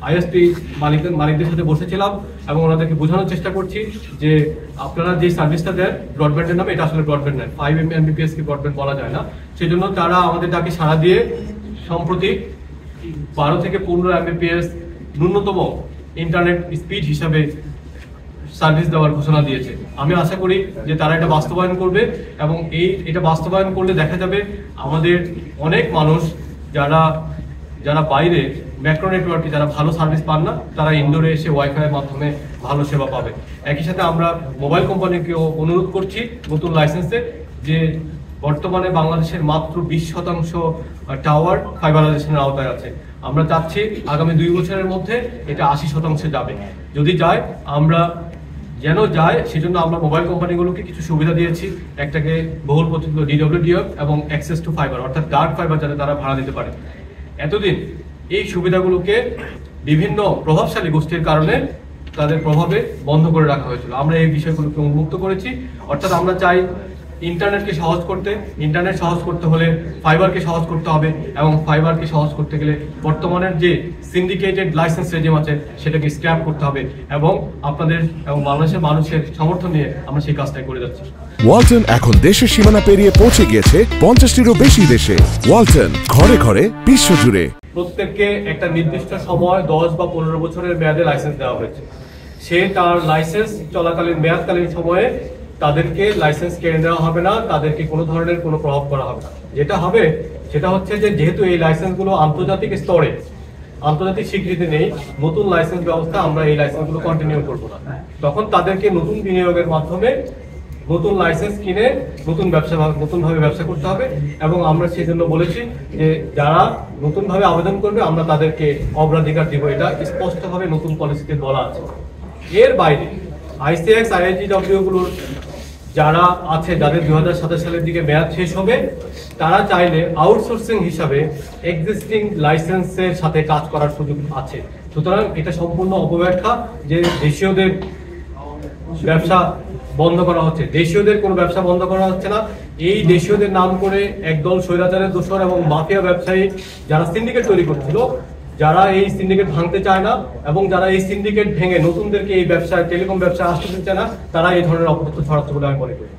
ISP মালিকদের সাথে বসেছিলাম এবং ওনাদেরকে বোঝানোর চেষ্টা করছি যে আপনারা যে সার্ভিসটা দেন ব্রডব্যান্ডের নামে, এটা আসলে ব্রডব্যান্ড নয়, 5 Mbps কি ব্রডব্যান্ড বলা যায় না। সেই জন্য তারা আমাদের ডাকে সাড়া দিয়ে সম্প্রতি 12 থেকে 15 Mbps ন্যূনতম ইন্টারনেট স্পিড হিসাবে সার্ভিস দেওয়ার ঘোষণা দিয়েছে। আমি আশা করি যে তারা এটা বাস্তবায়ন করবে এবং এটা বাস্তবায়ন করলে দেখা যাবে আমাদের অনেক মানুষ যারা বাইরে ম্যাক্রো নেটওয়ার্কে যারা ভালো সার্ভিস পান না, তারা ইনডোরে এসে ওয়াইফাইয়ের মাধ্যমে ভালো সেবা পাবে। একই সাথে আমরা মোবাইল কোম্পানিকেও অনুরোধ করছি নতুন লাইসেন্সে যে বর্তমানে বাংলাদেশের মাত্র 20% টাওয়ার ফাইবারাইজেশনের আওতায় আছে। আমরা চাচ্ছি আগামী 2 বছরের মধ্যে এটা 80% যাবে। যদি যায় সেজন্য আমরা মোবাইল কোম্পানিগুলোকে কিছু সুবিধা দিয়েছি। একটাকে বহুল প্রচলিত DWDM এবং অ্যাক্সেস টু ফাইবার, অর্থাৎ ডার্ক ফাইবার যাতে তারা ভাড়া দিতে পারে। এতদিন এই সুবিধাগুলোকে বিভিন্ন প্রভাবশালী গোষ্ঠীর কারণে তাদের প্রভাবে বন্ধ করে রাখা হয়েছিল। আমরা এই বিষয়গুলোকে উন্মুক্ত করেছি। অর্থাৎ আমরা চাই ইন্টারনেট সহজ করতে হলে ফাইবারকে সহজ করতে হবে এবং ফাইবারকে সহজ করতে গেলে বর্তমানের যে সিন্ডিকেটেড লাইসেন্স রেজিম আছে সেটাকে স্ক্র্যাপ করতে হবে এবং আপনাদের এবং বাংলাদেশের মানুষের সমর্থন নিয়ে আমরা সেই কাজটাই করে যাচ্ছি। ওয়ালটন এখন দেশের সীমানা পেরিয়ে পৌঁছে গিয়েছে 50টিরও বেশি দেশে। ওয়ালটন, ঘরে ঘরে, বিশ্বজুড়ে। প্রত্যেককে একটা নির্দিষ্ট সময় 10 বা 15 বছরের মেয়াদে লাইসেন্স দেওয়া হয়েছে। সে তার লাইসেন্স চলাকালীন মেয়াদকালীন সময়ে তাদেরকে লাইসেন্স কেড়ে নেওয়া হবে না, তাদেরকে কোনো ধরনের কোনো প্রভাব করা হবে না। যেটা হবে সেটা হচ্ছে যে যেহেতু এই লাইসেন্সগুলো আন্তর্জাতিক স্তরে আন্তর্জাতিক স্বীকৃতি নেই, নতুন লাইসেন্স ব্যবস্থা আমরা এই লাইসেন্সগুলো কন্টিনিউ করবো না। তখন তাদেরকে নতুন বিনিয়োগের মাধ্যমে নতুন লাইসেন্স কিনে নতুনভাবে ব্যবসা করতে হবে এবং আমরা সেই জন্য বলেছি যে যারা নতুনভাবে আবেদন করবে আমরা তাদেরকে অগ্রাধিকার দিব। এটা স্পষ্টভাবে নতুন পলিসিতে বলা আছে। এর বাইরে ICX IIGW গুলোর যারা আছে, যাদের 2027 সালের দিকে মেয়াদ শেষ হবে, তারা চাইলে আউটসোর্সিং হিসাবে এক্সিস্টিং লাইসেন্সের সাথে কাজ করার সুযোগ আছে। সুতরাং এটা সম্পূর্ণ অপব্যাখ্যা যে দেশীয়দের ব্যবসা বন্ধ করা হচ্ছে। দেশীয়দের কোনো ব্যবসা বন্ধ করা হচ্ছে না। এই দেশীয়দের নাম করে একদল স্বৈরাচারের দোসর এবং মাফিয়া ব্যবসায়ী যারা সিন্ডিকেট তৈরি করছিল, যারা এই সিন্ডিকেট ভাঙতে চায় না এবং যারা এই সিন্ডিকেট ভেঙে নতুনদেরকে এই ব্যবসায় টেলিকম ব্যবসায় আসতে চায় না, তারা এই ধরনের অপতথ্য ছড়াচ্ছে বলে আমি মনে করি।